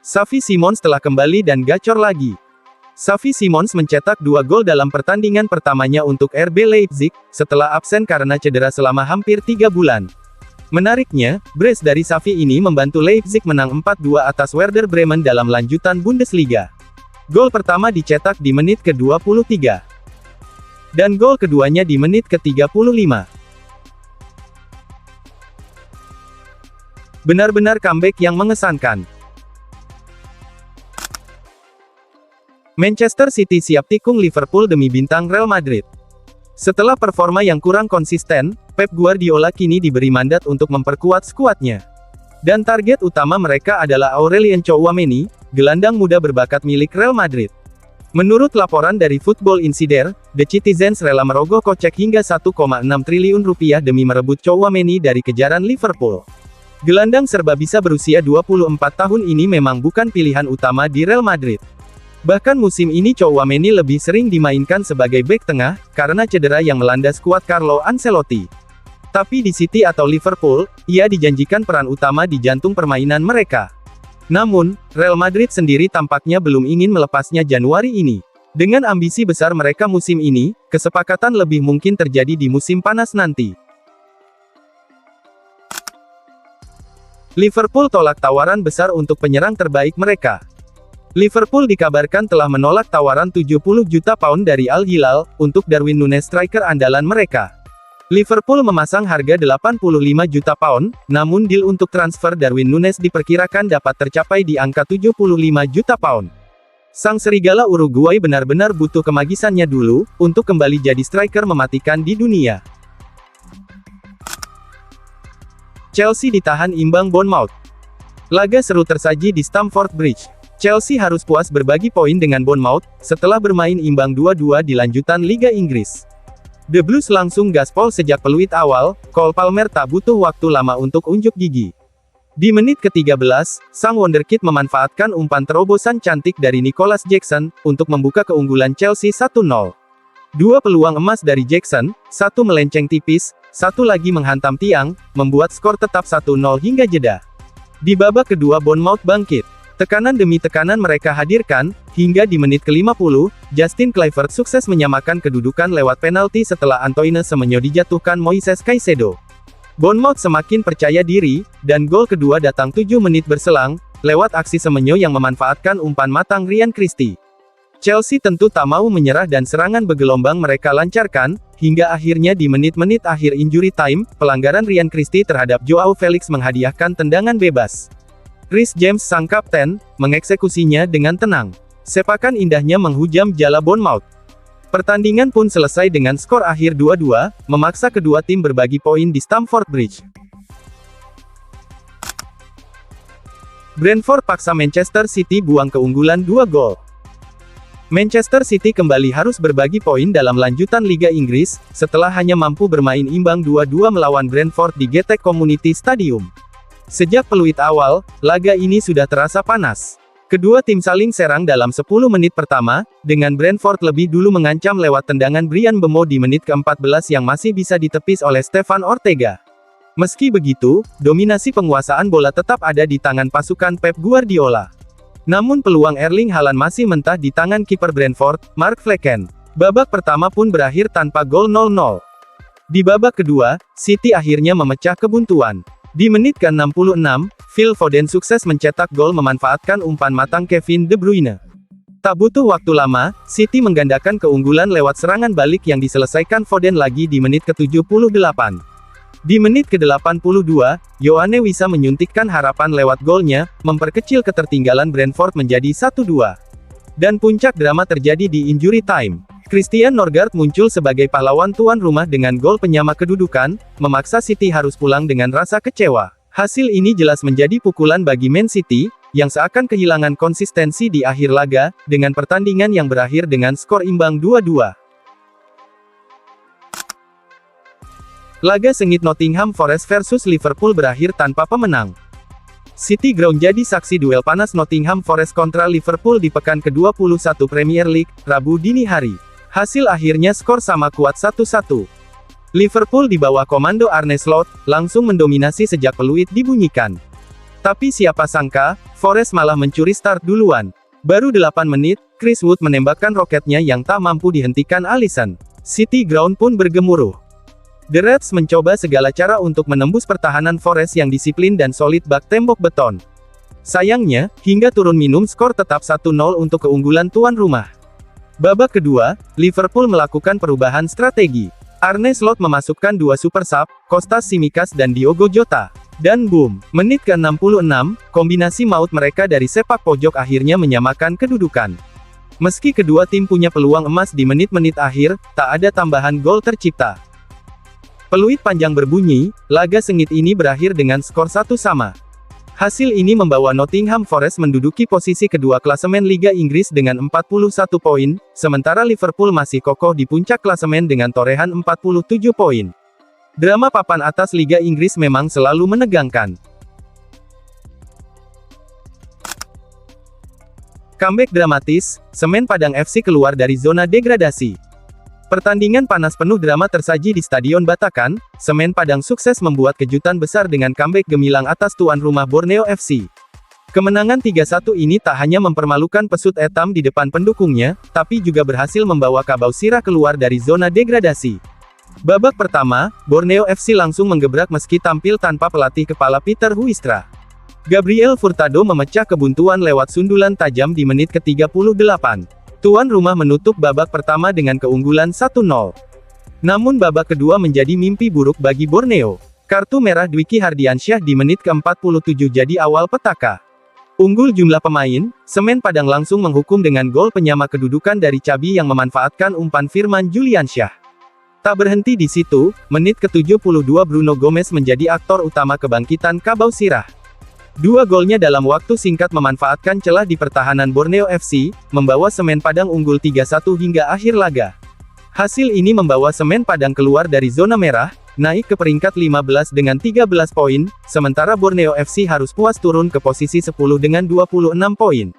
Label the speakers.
Speaker 1: Xavi Simons telah kembali dan gacor lagi. Xavi Simons mencetak 2 gol dalam pertandingan pertamanya untuk RB Leipzig, setelah absen karena cedera selama hampir 3 bulan. Menariknya, brace dari Xavi ini membantu Leipzig menang 4-2 atas Werder Bremen dalam lanjutan Bundesliga. Gol pertama dicetak di menit ke-23. Dan gol keduanya di menit ke-35. Benar-benar comeback yang mengesankan. Manchester City siap tikung Liverpool demi bintang Real Madrid. Setelah performa yang kurang konsisten, Pep Guardiola kini diberi mandat untuk memperkuat skuadnya. Dan target utama mereka adalah Aurelien Tchouaméni, gelandang muda berbakat milik Real Madrid. Menurut laporan dari Football Insider, The Citizens rela merogoh kocek hingga 1,6 triliun rupiah demi merebut Tchouaméni dari kejaran Liverpool. Gelandang serba bisa berusia 24 tahun ini memang bukan pilihan utama di Real Madrid. Bahkan musim ini Tchouaméni lebih sering dimainkan sebagai bek tengah, karena cedera yang melanda skuad Carlo Ancelotti. Tapi di City atau Liverpool, ia dijanjikan peran utama di jantung permainan mereka. Namun, Real Madrid sendiri tampaknya belum ingin melepasnya Januari ini. Dengan ambisi besar mereka musim ini, kesepakatan lebih mungkin terjadi di musim panas nanti. Liverpool tolak tawaran besar untuk penyerang terbaik mereka. Liverpool dikabarkan telah menolak tawaran 70 juta pound dari Al Hilal, untuk Darwin Núñez striker andalan mereka. Liverpool memasang harga 85 juta pound, namun deal untuk transfer Darwin Núñez diperkirakan dapat tercapai di angka 75 juta pound. Sang serigala Uruguay benar-benar butuh kemagisannya dulu, untuk kembali jadi striker mematikan di dunia. Chelsea ditahan imbang Bournemouth. Laga seru tersaji di Stamford Bridge. Chelsea harus puas berbagi poin dengan Bournemouth, setelah bermain imbang 2-2 di lanjutan Liga Inggris. The Blues langsung gaspol sejak peluit awal, Cole Palmer tak butuh waktu lama untuk unjuk gigi. Di menit ke-13, sang wonderkid memanfaatkan umpan terobosan cantik dari Nicholas Jackson, untuk membuka keunggulan Chelsea 1-0. Dua peluang emas dari Jackson, satu melenceng tipis, satu lagi menghantam tiang, membuat skor tetap 1-0 hingga jeda. Di babak kedua Bournemouth bangkit. Tekanan demi tekanan mereka hadirkan, hingga di menit ke-50, Justin Kluivert sukses menyamakan kedudukan lewat penalti setelah Antoine Semenyo dijatuhkan Moises Caicedo. Bournemouth semakin percaya diri, dan gol kedua datang 7 menit berselang, lewat aksi Semenyo yang memanfaatkan umpan matang Ryan Christie. Chelsea tentu tak mau menyerah dan serangan bergelombang mereka lancarkan, hingga akhirnya di menit-menit akhir injury time, pelanggaran Ryan Christie terhadap Joao Felix menghadiahkan tendangan bebas. Reece James sang kapten, mengeksekusinya dengan tenang. Sepakan indahnya menghujam jala Bournemouth. Pertandingan pun selesai dengan skor akhir 2-2, memaksa kedua tim berbagi poin di Stamford Bridge. Brentford paksa Manchester City buang keunggulan 2 gol. Manchester City kembali harus berbagi poin dalam lanjutan Liga Inggris, setelah hanya mampu bermain imbang 2-2 melawan Brentford di GTEC Community Stadium. Sejak peluit awal, laga ini sudah terasa panas. Kedua tim saling serang dalam 10 menit pertama, dengan Brentford lebih dulu mengancam lewat tendangan Bryan Mbeumo di menit ke-14 yang masih bisa ditepis oleh Stefan Ortega. Meski begitu, dominasi penguasaan bola tetap ada di tangan pasukan Pep Guardiola. Namun peluang Erling Haaland masih mentah di tangan kiper Brentford, Mark Flekken. Babak pertama pun berakhir tanpa gol 0-0. Di babak kedua, City akhirnya memecah kebuntuan. Di menit ke-66, Phil Foden sukses mencetak gol memanfaatkan umpan matang Kevin De Bruyne. Tak butuh waktu lama, City menggandakan keunggulan lewat serangan balik yang diselesaikan Foden lagi di menit ke-78. Di menit ke-82, Yoane Wissa menyuntikkan harapan lewat golnya, memperkecil ketertinggalan Brentford menjadi 1-2. Dan puncak drama terjadi di injury time. Christian Norgard muncul sebagai pahlawan tuan rumah dengan gol penyama kedudukan, memaksa City harus pulang dengan rasa kecewa. Hasil ini jelas menjadi pukulan bagi Man City, yang seakan kehilangan konsistensi di akhir laga, dengan pertandingan yang berakhir dengan skor imbang 2-2. Laga sengit Nottingham Forest versus Liverpool berakhir tanpa pemenang. City Ground jadi saksi duel panas Nottingham Forest kontra Liverpool di pekan ke-21 Premier League, Rabu dini hari. Hasil akhirnya skor sama kuat 1-1. Liverpool di bawah komando Arne Slot, langsung mendominasi sejak peluit dibunyikan. Tapi siapa sangka, Forest malah mencuri start duluan. Baru 8 menit, Chris Wood menembakkan roketnya yang tak mampu dihentikan Alisson. City Ground pun bergemuruh. The Reds mencoba segala cara untuk menembus pertahanan Forest yang disiplin dan solid bak tembok beton. Sayangnya, hingga turun minum skor tetap 1-0 untuk keunggulan tuan rumah. Babak kedua, Liverpool melakukan perubahan strategi. Arne Slot memasukkan 2 super sub, Kostas Tsimikas dan Diogo Jota. Dan boom, menit ke-66, kombinasi maut mereka dari sepak pojok akhirnya menyamakan kedudukan. Meski kedua tim punya peluang emas di menit-menit akhir, tak ada tambahan gol tercipta. Peluit panjang berbunyi, laga sengit ini berakhir dengan skor 1-1. Hasil ini membawa Nottingham Forest menduduki posisi kedua klasemen Liga Inggris dengan 41 poin, sementara Liverpool masih kokoh di puncak klasemen dengan torehan 47 poin. Drama papan atas Liga Inggris memang selalu menegangkan. Comeback dramatis, Semen Padang FC keluar dari zona degradasi. Pertandingan panas penuh drama tersaji di Stadion Batakan. Semen Padang sukses membuat kejutan besar dengan comeback gemilang atas tuan rumah Borneo FC. Kemenangan 3-1 ini tak hanya mempermalukan pesut etam di depan pendukungnya, tapi juga berhasil membawa Kabau Sirah keluar dari zona degradasi. Babak pertama, Borneo FC langsung menggebrak meski tampil tanpa pelatih kepala Peter Huistra. Gabriel Furtado memecah kebuntuan lewat sundulan tajam di menit ke-38. Tuan rumah menutup babak pertama dengan keunggulan 1-0. Namun babak kedua menjadi mimpi buruk bagi Borneo. Kartu merah Dwiki Hardiansyah di menit ke-47 jadi awal petaka. Unggul jumlah pemain, Semen Padang langsung menghukum dengan gol penyama kedudukan dari Cabi yang memanfaatkan umpan Firman Juliansyah. Tak berhenti di situ, menit ke-72 Bruno Gomez menjadi aktor utama kebangkitan Kabau Sirah. 2 golnya dalam waktu singkat memanfaatkan celah di pertahanan Borneo FC, membawa Semen Padang unggul 3-1 hingga akhir laga. Hasil ini membawa Semen Padang keluar dari zona merah, naik ke peringkat 15 dengan 13 poin, sementara Borneo FC harus puas turun ke posisi 10 dengan 26 poin.